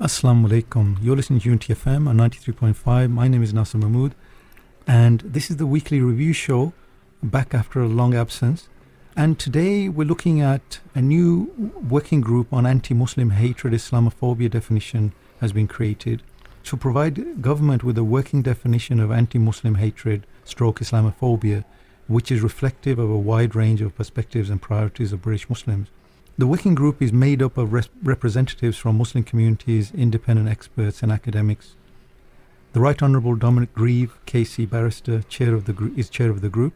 Assalamu alaikum. You're listening to Unity FM on 93.5. My name is Nasir Mahmood, and this is the weekly review show, back after a long absence. And today we're looking at a new working group on anti-Muslim hatred. Islamophobia definition has been created to provide government with a working definition of anti-Muslim hatred stroke Islamophobia, which is reflective of a wide range of perspectives and priorities of British Muslims. The working group is made up of representatives from Muslim communities, independent experts and academics. The Right Honourable Dominic Grieve, KC Barrister, is chair of the group.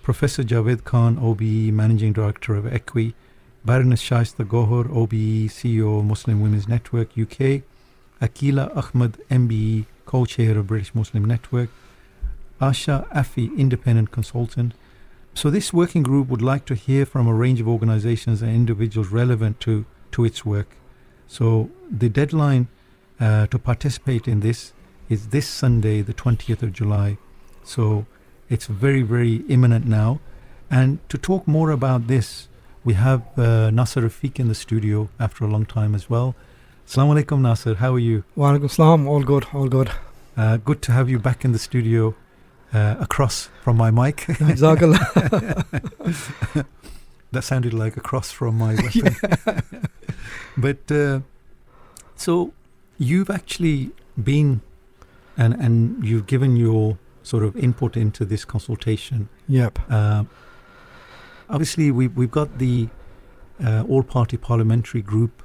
Professor Javed Khan, OBE, Managing Director of EQUI. Baroness Shaista Gohar, OBE, CEO of Muslim Women's Network, UK. Akila Ahmed, MBE, Co-Chair of British Muslim Network. Asha Afi, Independent Consultant. So this working group would like to hear from a range of organizations and individuals relevant to its work. So the deadline to participate in this is this Sunday, the 20th of July. So it's very, very imminent now. And to talk more about this, we have Nasir Rafiq in the studio after a long time as well. Assalamu alaikum, Nasir. How are you? Wa alaikum salam. All good, all good. Good to have you back in the studio. Across from my mic. Jazakallah. That sounded like across from my weapon. But so you've actually been and you've given your sort of input into this consultation. Yep. Obviously, we've got the all-party parliamentary group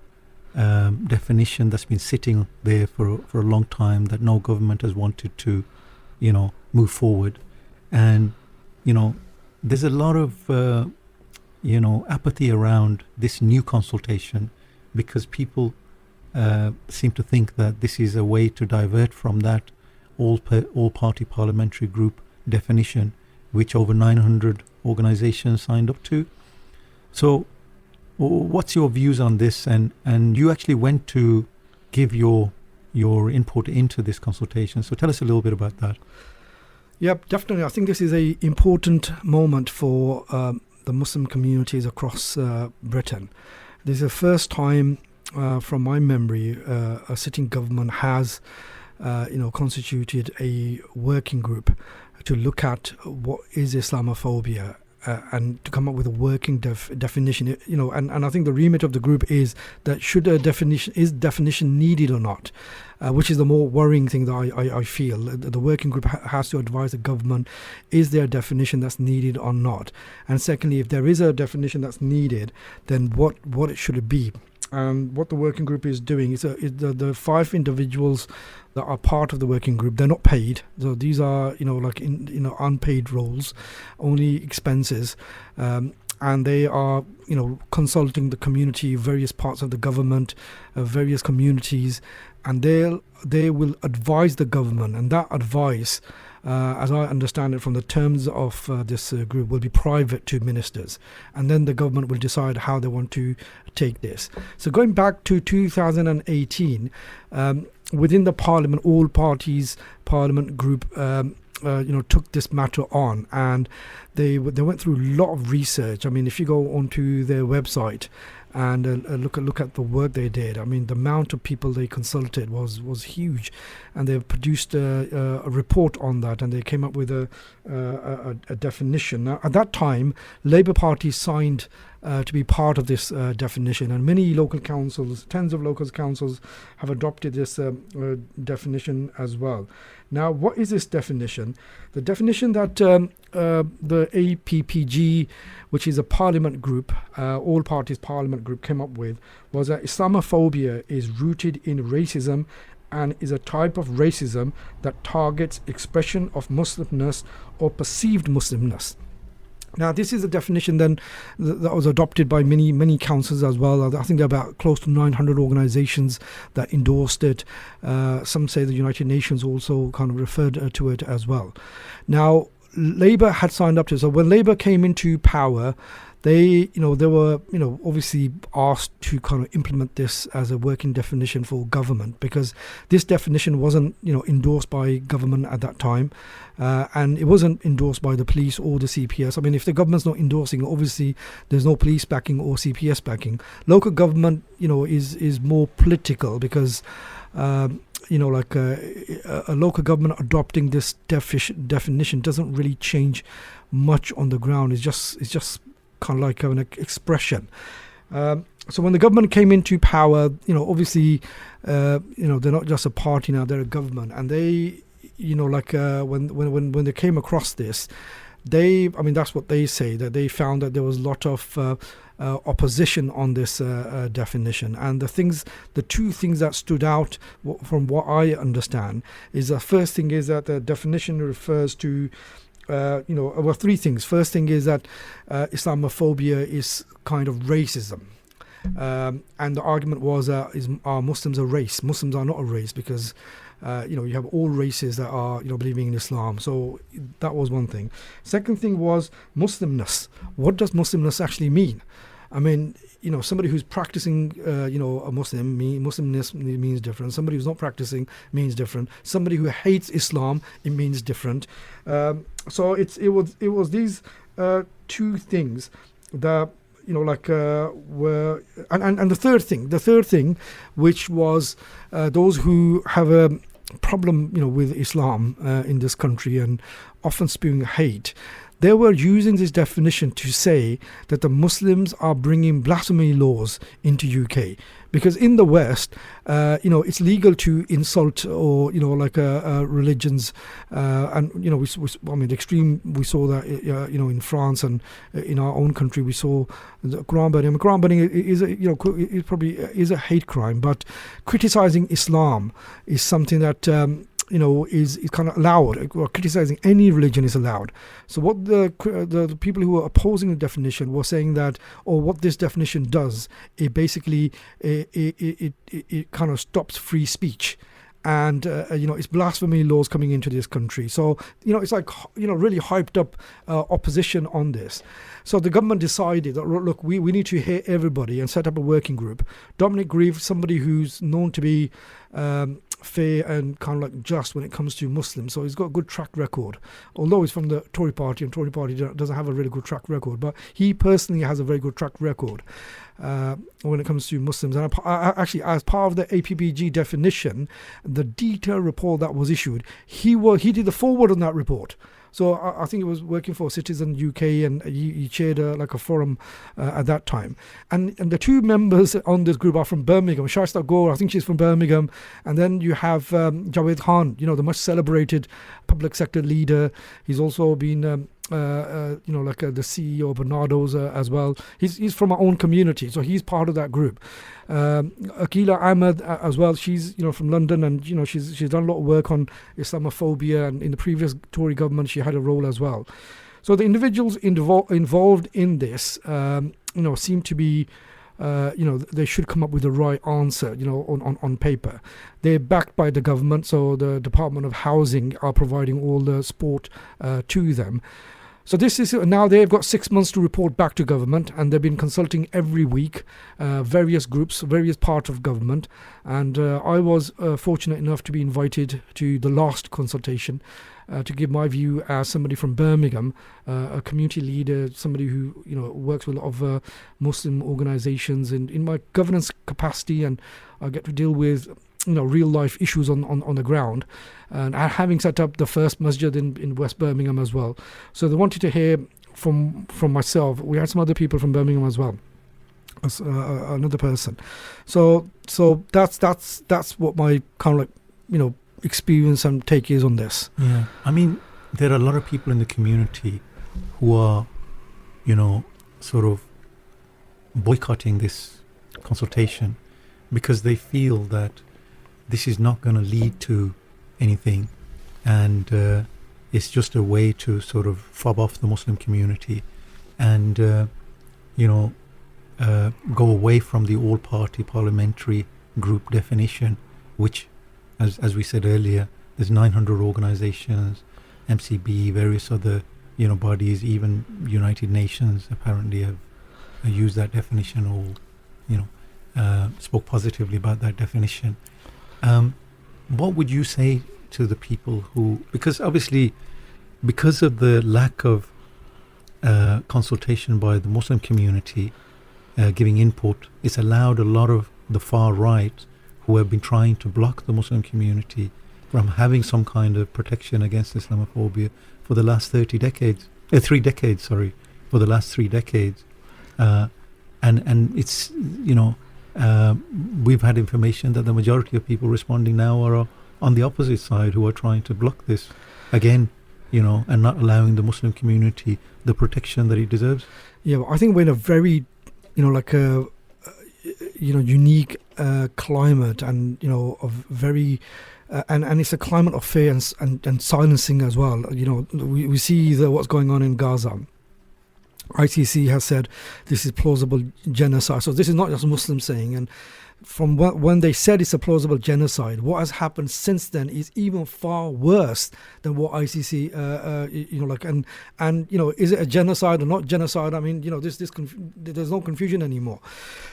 definition that's been sitting there for a long time that no government has wanted to, move forward. And, there's a lot of, apathy around this new consultation because people seem to think that this is a way to divert from that all-party parliamentary group definition, which over 900 organizations signed up to. So what's your views on this? And you actually went to give your input into this consultation. So tell us a little bit about that. Yep, definitely. I think this is an important moment for the Muslim communities across Britain. This is the first time, from my memory, a sitting government has, constituted a working group to look at what is Islamophobia and to come up with a working definition. And I think the remit of the group is that is definition needed or not? Which is the more worrying thing that I feel. The working group has to advise the government, is there a definition that's needed or not? And secondly, if there is a definition that's needed, then what should it be? And what the working group is doing is the 5 individuals that are part of the working group, they're not paid. So these are, unpaid roles, only expenses. And they are, consulting the community, various parts of the government, various communities, and they will advise the government, and that advice, as I understand it from the terms of this group, will be private to ministers, and then the government will decide how they want to take this. So going back to 2018, within the parliament, all parties parliament group took this matter on, and they went through a lot of research. I mean, if you go onto their website and look at the work they did, I mean, the amount of people they consulted was huge, and they produced a report on that, and they came up with a definition. Now, at that time, Labour Party signed to be part of this definition, and many local councils, tens of local councils, have adopted this definition as well. Now, what is this definition? The definition that the APPG, which is a parliament group, all parties parliament group, came up with, was that Islamophobia is rooted in racism and is a type of racism that targets expression of Muslimness or perceived Muslimness. Now, this is a definition then that was adopted by many councils as well. I think there are about close to 900 organizations that endorsed it. Some say the United Nations also kind of referred to it as well. Now, Labour had signed up to it. So when Labour came into power, they were obviously asked to kind of implement this as a working definition for government, because this definition wasn't endorsed by government at that time, and it wasn't endorsed by the police or the CPS. I mean, if the government's not endorsing it, obviously there's no police backing or CPS backing. Local government is more political, because a local government adopting this definition doesn't really change much on the ground. It's just kind of like an expression. So when the government came into power, obviously, they're not just a party now; they're a government, and they, when they came across this, that's what they say, that they found that there was a lot of opposition on this definition. And the two things that stood out from what I understand is the first thing is that the definition refers to three things. First thing is that Islamophobia is kind of racism. And the argument was, are Muslims a race? Muslims are not a race, because you have all races that are believing in Islam. So that was one thing. Second thing was Muslimness. What does Muslimness actually mean? I mean, somebody who's practicing, a Muslimness means different. Somebody who's not practicing means different. Somebody who hates Islam, it means different. So it was these two things that were, and the third thing, which was those who have a problem, with Islam in this country and often spewing hate. They were using this definition to say that the Muslims are bringing blasphemy laws into UK, because in the West, it's legal to insult or religions, and the extreme, we saw that in France, and in our own country we saw the Quran burning. Quran burning is it probably is a hate crime, but criticizing Islam is something that is kind of allowed, or criticizing any religion is allowed. So what the people who were opposing the definition were saying that, or what this definition does, it basically it kind of stops free speech. And it's blasphemy laws coming into this country. So it's like really hyped up opposition on this. So the government decided that, look, we need to hear everybody and set up a working group. Dominic Grieve, somebody who's known to be fair and kind of like just when it comes to Muslims, so he's got a good track record, although he's from the Tory party, and Tory party doesn't have a really good track record, but he personally has a very good track record when it comes to Muslims. And actually, as part of the APBG definition, the detailed report that was issued, he did the forward on that report. So I think he was working for Citizen UK, and he chaired a forum at that time. And the two members on this group are from Birmingham. Shaista Gore, I think she's from Birmingham. And then you have Javed Khan, the much celebrated public sector leader. He's also been the CEO of Bernardo's as well. He's from our own community, so he's part of that group. Akila Ahmed as well, she's from London, and she's done a lot of work on Islamophobia, and in the previous Tory government she had a role as well. So the individuals involved in this seem to be they should come up with the right answer, on paper. They're backed by the government, so the Department of Housing are providing all the support to them. So this is now they've got 6 months to report back to government, and they've been consulting every week, various groups, various parts of government. And I was fortunate enough to be invited to the last consultation to give my view as somebody from Birmingham, a community leader, somebody who works with a lot of Muslim organisations in my governance capacity, and I get to deal with real life issues on the ground, and having set up the first masjid in West Birmingham as well. So they wanted to hear from myself. We had some other people from Birmingham as well, as another person. So that's what my kind of experience and take is on this. Yeah, I mean, there are a lot of people in the community who are sort of boycotting this consultation because they feel that this is not going to lead to anything, and it's just a way to sort of fob off the Muslim community and go away from the all-party parliamentary group definition, which, as we said earlier, there's 900 organizations, MCB, various other bodies, even United Nations apparently have used that definition or, spoke positively about that definition. What would you say to the people who, because obviously, because of the lack of consultation by the Muslim community giving input, it's allowed a lot of the far right who have been trying to block the Muslim community from having some kind of protection against Islamophobia for the last 3 decades, for the last 3 decades. And it's, we've had information that the majority of people responding now are on the opposite side, who are trying to block this again, and not allowing the Muslim community the protection that it deserves. Yeah, well, I think we're in a very, unique climate, and of very, and it's a climate of fear and silencing as well. We see what's going on in Gaza. ICC has said this is plausible genocide. So this is not just Muslims saying. And from when they said it's a plausible genocide, what has happened since then is even far worse than what ICC, is it a genocide or not genocide? I mean, there's no confusion anymore.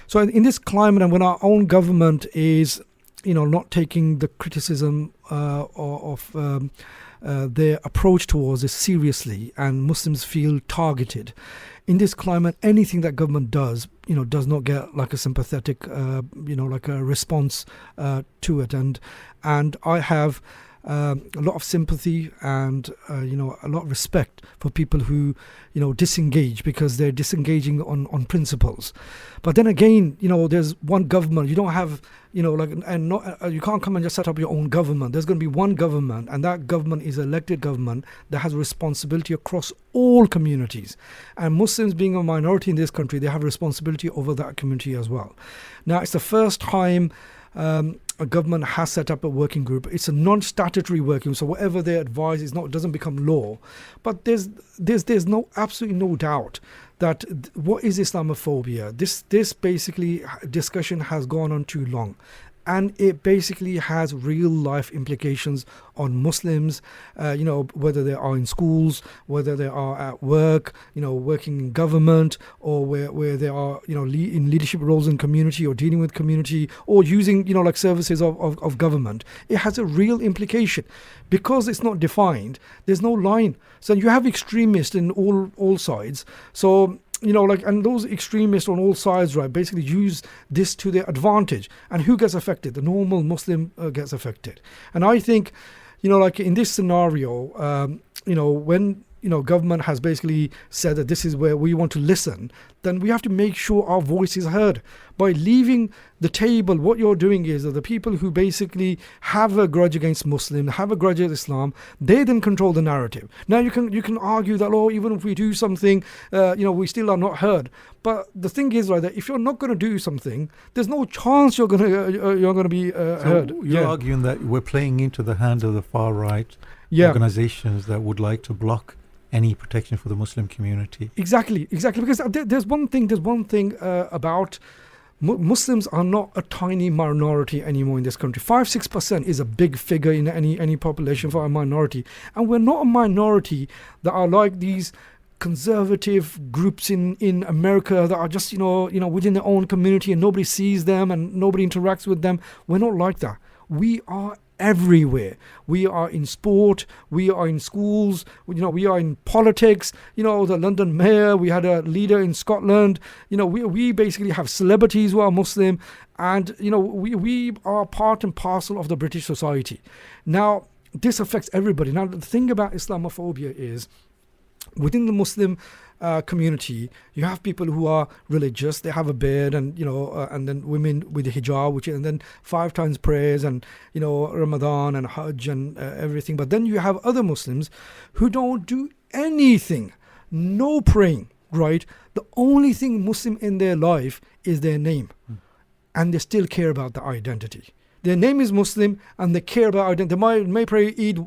So in this climate, and when our own government is, not taking the criticism of their approach towards this seriously, and Muslims feel targeted. In this climate, anything that government does, does not get like a sympathetic, like a response to it. And I have a lot of sympathy and, a lot of respect for people who, disengage, because they're disengaging on principles. But then again, there's one government. You don't have, you can't come and just set up your own government. There's going to be one government, and that government is elected government that has responsibility across all communities. And Muslims being a minority in this country, they have responsibility over that community as well. Now, it's the first time a government has set up a working group. It's a non-statutory working, so whatever they advise doesn't become law. But there's absolutely no doubt that what is Islamophobia? This basically discussion has gone on too long. And it basically has real life implications on Muslims, whether they are in schools, whether they are at work, working in government, or where they are, in leadership roles in community, or dealing with community, or using, services of government. It has a real implication. Because it's not defined, there's no line. So you have extremists in all sides. So, and those extremists on all sides, right, basically use this to their advantage. And who gets affected? The normal Muslim gets affected. And I think, in this scenario, when, government has basically said that this is where we want to listen, then we have to make sure our voice is heard. By leaving the table, what you're doing is that the people who basically have a grudge against Muslims, have a grudge against Islam, they then control the narrative. Now you can argue that, even if we do something, we still are not heard. But the thing is, right, that if you're not going to do something, there's no chance you're going to be heard. So you're arguing that we're playing into the hand of the far right organizations that would like to block any protection for the Muslim community. Exactly. Because there's one thing about Muslims are not a tiny minority anymore in this country. 5-6% is a big figure in any population for a minority, and we're not a minority that are like these conservative groups in America that are just within their own community and nobody sees them and nobody interacts with them. We're not like that. We are everywhere. We are in sport, we are in schools, we are in politics. The London mayor, we had a leader in Scotland. We basically have celebrities who are Muslim, and we are part and parcel of the British society. Now, this affects everybody. Now, the thing about Islamophobia is, within the Muslim community, you have people who are religious. They have a beard, and and then women with the hijab, and then 5 times prayers, and Ramadan and Hajj and everything. But then you have other Muslims who don't do anything, no praying, right? The only thing Muslim in their life is their name, and they still care about the identity. Their name is Muslim, and they care about identity. They may pray Eid,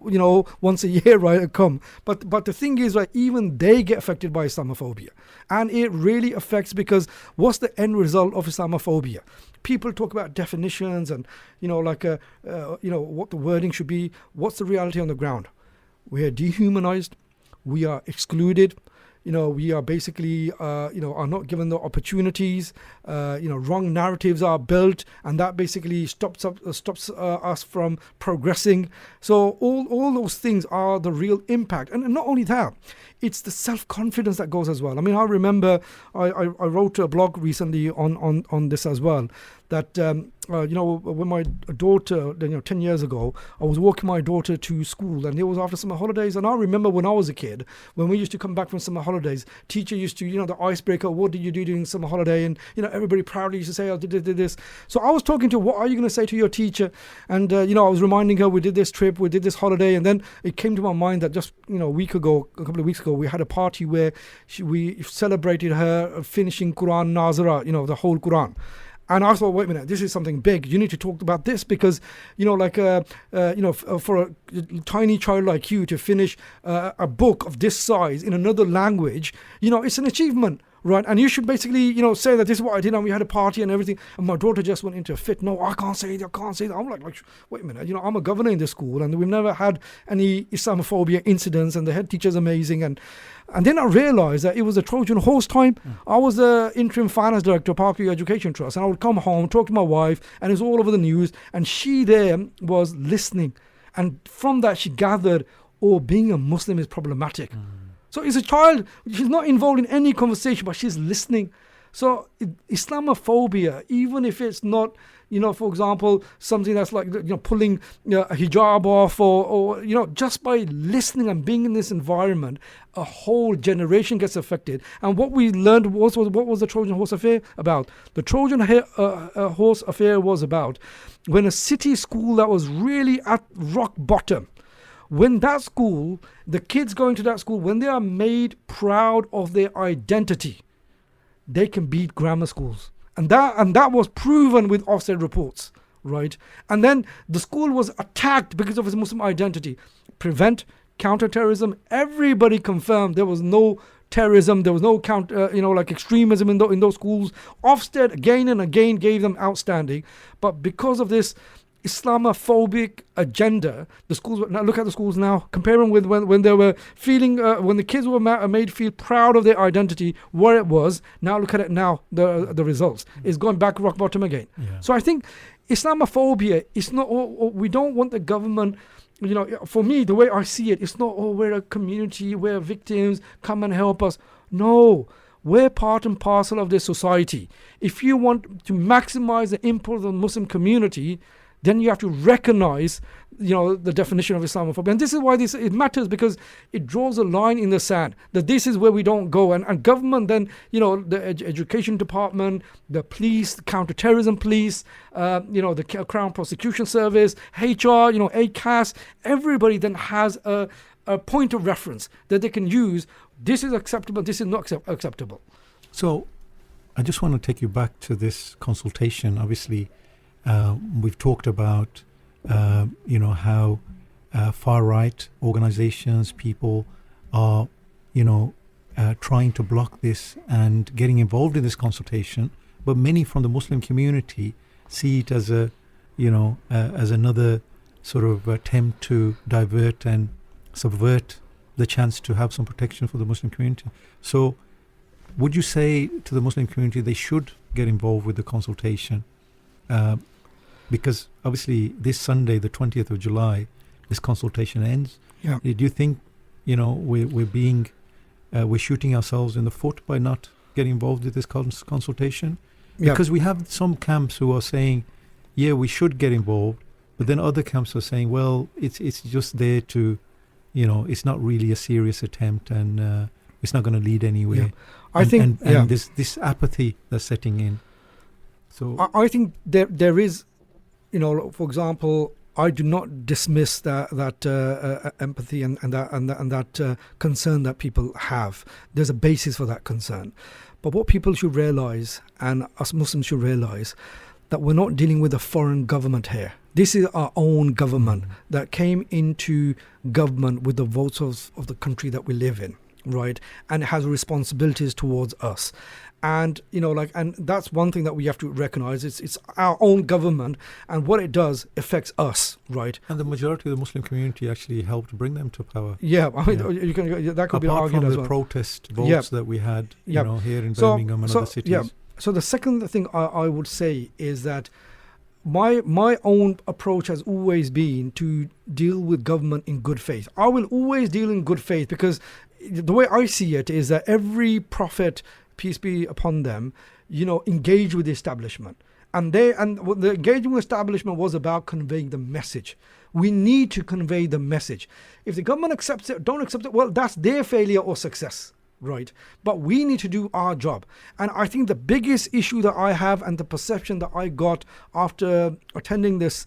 once a year, right? Come, but the thing is, right? Even they get affected by Islamophobia, and it really affects, because what's the end result of Islamophobia? People talk about definitions and what the wording should be. What's the reality on the ground? We are dehumanized. We are excluded. we are basically, are not given the opportunities. Wrong narratives are built, and that basically stops us from progressing. So all those things are the real impact. And not only that, it's the self-confidence that goes as well. I mean, I remember I wrote a blog recently on this as well, that when my daughter, 10 years ago, I was walking my daughter to school, and it was after summer holidays. And I remember when I was a kid, when we used to come back from summer holidays, teacher used to, the icebreaker, what did you do during summer holiday? And, everybody proudly used to say, I did this. So I was talking to her, what are you going to say to your teacher? And, I was reminding her, we did this trip, we did this holiday. And then it came to my mind that just, a couple of weeks ago, we had a party where we celebrated her finishing Quran Nazira, the whole Quran. And I thought, wait a minute, this is something big. You need to talk about this because, for a tiny child like you to finish a book of this size in another language, it's an achievement, right? And you should basically, say that this is what I did, and we had a party and everything. And my daughter just went into a fit. No, I can't say that. I'm like, wait a minute, I'm a governor in this school, and we've never had any Islamophobia incidents, and the head teacher's amazing. And then I realized that it was a Trojan horse time. I was the interim finance director of Parkview Education Trust, and I would come home, talk to my wife, and it was all over the news. And she there was listening. And from that, she gathered, being a Muslim is problematic. So as a child, she's not involved in any conversation, but she's listening. So Islamophobia, even if it's not, for example, something that's like, pulling a hijab off or just by listening and being in this environment, a whole generation gets affected. And what we learned was what was the Trojan Horse Affair about? The Trojan Horse Affair was about when a city school that was really at rock bottom, when that school, the kids going to that school, when they are made proud of their identity, they can beat grammar schools. And that was proven with Ofsted reports, right? And then the school was attacked because of its Muslim identity. Prevent counter-terrorism. Everybody confirmed there was no terrorism, there was no extremism in those schools. Ofsted again and again gave them outstanding. But because of this Islamophobic agenda, the schools, now look at the schools now, compare them with when they were feeling, when the kids were made feel proud of their identity, where it was. Now look at it now, the results. It's gone back rock bottom again. Yeah. So I think Islamophobia is not, we don't want the government, for me, the way I see it, it's not, we're a community, we're victims, come and help us. No. We're part and parcel of this society. If you want to maximize the input of the Muslim community, then you have to recognize, the definition of Islamophobia. And this is why it matters, because it draws a line in the sand that this is where we don't go. And government then, the education department, the police, the counter-terrorism police, the Crown Prosecution Service, HR, ACAS, everybody then has a point of reference that they can use. This is acceptable, this is not acceptable. So I just want to take you back to this consultation. Obviously, we've talked about, how far-right organizations, people are, trying to block this and getting involved in this consultation. But many from the Muslim community see it as as another sort of attempt to divert and subvert the chance to have some protection for the Muslim community. So would you say to the Muslim community they should get involved with the consultation? Because obviously this Sunday, the 20th of July, this consultation ends. Yeah. Do you think, we're shooting ourselves in the foot by not getting involved with this consultation? Yeah. Because we have some camps who are saying, yeah, we should get involved, but then other camps are saying, well, it's just there to, it's not really a serious attempt, and it's not going to lead anywhere. Yeah. And this apathy that's setting in. So I think there is, for example, I do not dismiss that empathy and that concern that people have. There's a basis for that concern. But what people should realize, and us Muslims should realize, that we're not dealing with a foreign government here. This is our own government that came into government with the votes of the country that we live in, right? And it has responsibilities towards us. And and that's one thing that we have to recognize. It's our own government, and what it does affects us, right? And the majority of the Muslim community actually helped bring them to power. Yeah, I mean, you can, that could be argued as well. Apart from the protest votes that we had, here in Birmingham and other cities. Yeah. So the second thing I would say is that my own approach has always been to deal with government in good faith. I will always deal in good faith, because the way I see it is that every prophet, peace be upon them, engaged with the establishment. And the engaging with establishment was about conveying the message. We need to convey the message. If the government accepts it, don't accept it, well, that's their failure or success, right? But we need to do our job. And I think the biggest issue that I have, and the perception that I got after attending this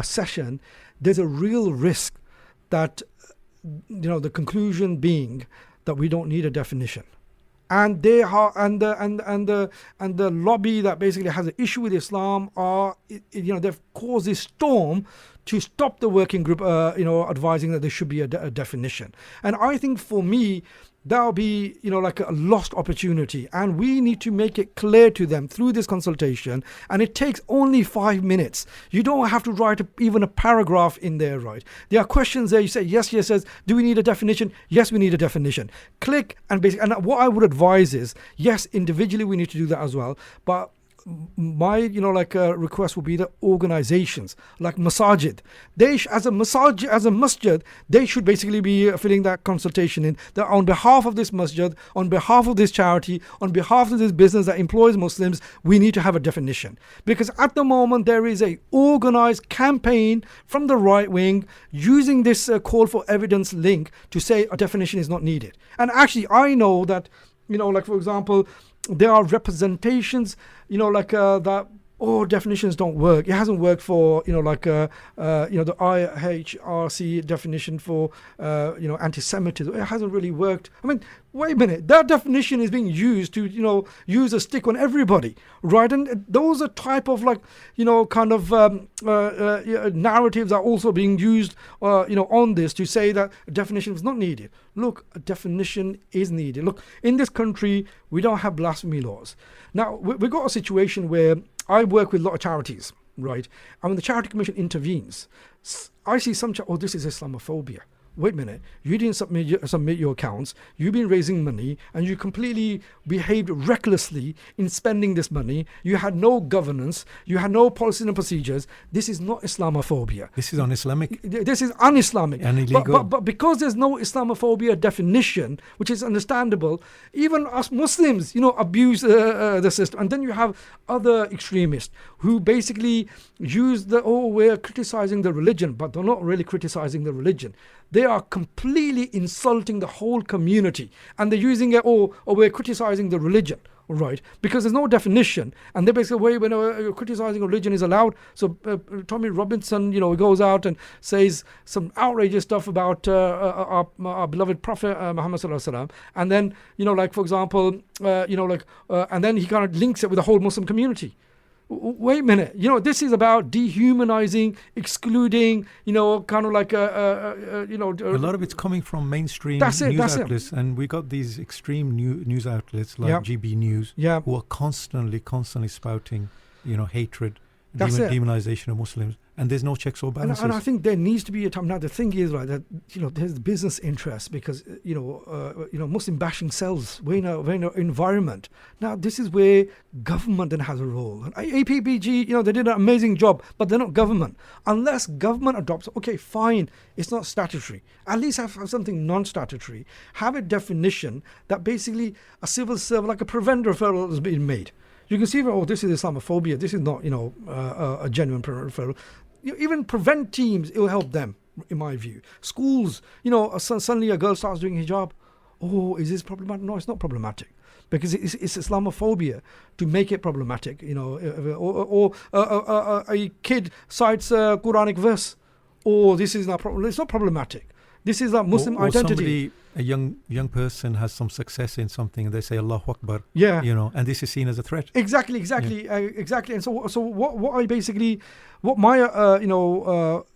session, there's a real risk that, the conclusion being that we don't need a definition. And they are, and the lobby that basically has an issue with Islam they've caused this storm to stop the working group, advising that there should be a definition. And I think for me, that'll be, like a lost opportunity. And we need to make it clear to them through this consultation. And it takes only 5 minutes. You don't have to write even a paragraph in there, right? There are questions there. You say, yes, says, do we need a definition? Yes, we need a definition. Click and basically, and what I would advise is, yes, individually we need to do that as well. But my request would be the organizations like Masajid, as a masjid, they should basically be filling that consultation in, that on behalf of this masjid, on behalf of this charity, on behalf of this business that employs Muslims, we need to have a definition. Because at the moment there is a organized campaign from the right wing using this call for evidence link to say a definition is not needed. And actually I know that, for example, there are representations, that, definitions don't work. It hasn't worked for, the IHRC definition for, anti-Semitism. It hasn't really worked. I mean, wait a minute. That definition is being used to, use a stick on everybody, right? And those are type of narratives are also being used, on this to say that a definition is not needed. Look, a definition is needed. Look, in this country, we don't have blasphemy laws. Now, we've got a situation where I work with a lot of charities, right? And when the Charity Commission intervenes, I see some, this is Islamophobia. Wait a minute, you didn't submit your accounts, you've been raising money, and you completely behaved recklessly in spending this money. You had no governance, you had no policies and procedures. This is not Islamophobia. This is un-Islamic. This is un-Islamic. And illegal. But because there's no Islamophobia definition, which is understandable, even us Muslims, abuse the system. And then you have other extremists who basically use we're criticizing the religion, but they're not really criticizing the religion. They are completely insulting the whole community, and they're using it, we're criticizing the religion, right? Because there's no definition, and they basically, when criticizing religion is allowed. So Tommy Robinson, goes out and says some outrageous stuff about our beloved Prophet Muhammad sallallahu alaihi wasallam, and then for example, and then he kind of links it with the whole Muslim community. Wait a minute, this is about dehumanizing, excluding, a lot of it's coming from mainstream news outlets, and we got these extreme news outlets like GB News, who are constantly spouting, hatred, demonization of Muslims, and there's no checks or balances. And I think there needs to be a time. Now the thing is, right, that there's the business interest, because Muslim bashing sells. We're in an environment. Now this is where government then has a role. And APBG, they did an amazing job, but they're not government. Unless government adopts, okay, fine, it's not statutory. At least have something non-statutory. Have a definition that basically a civil servant, like a prevent referral, is being made. You can see, this is Islamophobia. This is not, a genuine referral. Even prevent teams, it will help them, in my view. Schools, suddenly a girl starts doing hijab. Is this problematic? No, it's not problematic. Because it's Islamophobia to make it problematic, or a kid cites a Quranic verse. This is not problem. It's not problematic. This is a Muslim identity. A young person has some success in something, and they say Allahu Akbar. Yeah. And this is seen as a threat. Exactly. Exactly. And so what my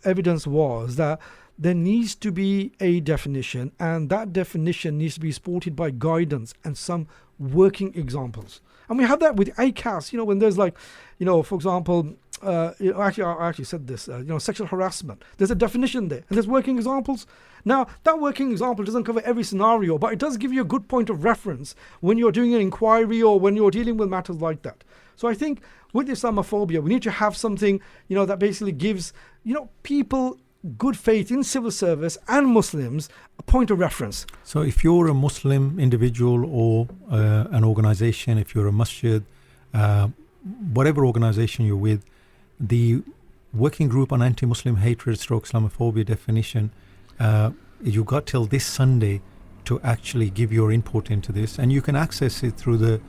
evidence was that there needs to be a definition, and that definition needs to be supported by guidance and some working examples. And we have that with ACAS, when there's like, for example, actually, I actually said this, sexual harassment. There's a definition there, and there's working examples. Now, that working example doesn't cover every scenario, but it does give you a good point of reference when you're doing an inquiry or when you're dealing with matters like that. So I think with Islamophobia, we need to have something, that basically gives, people good faith in civil service and Muslims a point of reference. So if you're a Muslim individual or an organization, if you're a masjid, whatever organization you're with, the Working Group on Anti-Muslim Hatred / Islamophobia definition, you've got till this Sunday to actually give your input into this, and you can access it through the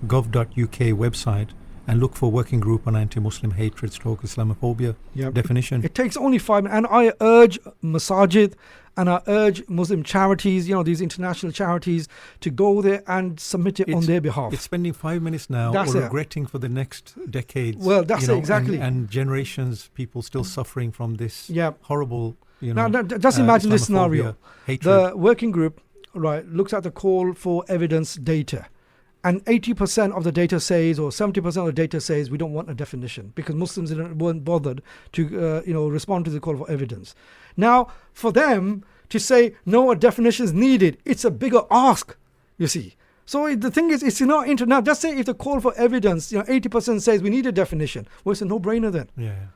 gov.uk website and look for Working Group on Anti-Muslim Hatred / Islamophobia definition. It takes only 5 minutes, and I urge masajid and I urge Muslim charities, these international charities, to go there and submit it on their behalf. It's spending 5 minutes now or regretting for the next decades. Well, that's it, exactly. And generations, people still suffering from this horrible, Now, just imagine this scenario. Hatred. The working group, looks at the call for evidence data. And 80% of the data says, or 70% of the data says, we don't want a definition because Muslims weren't bothered to, respond to the call for evidence. Now, for them to say, no, a definition is needed, it's a bigger ask, you see. So the thing is, it's not now. Just say if the call for evidence, 80% says we need a definition. Well, it's a no-brainer then. Yeah.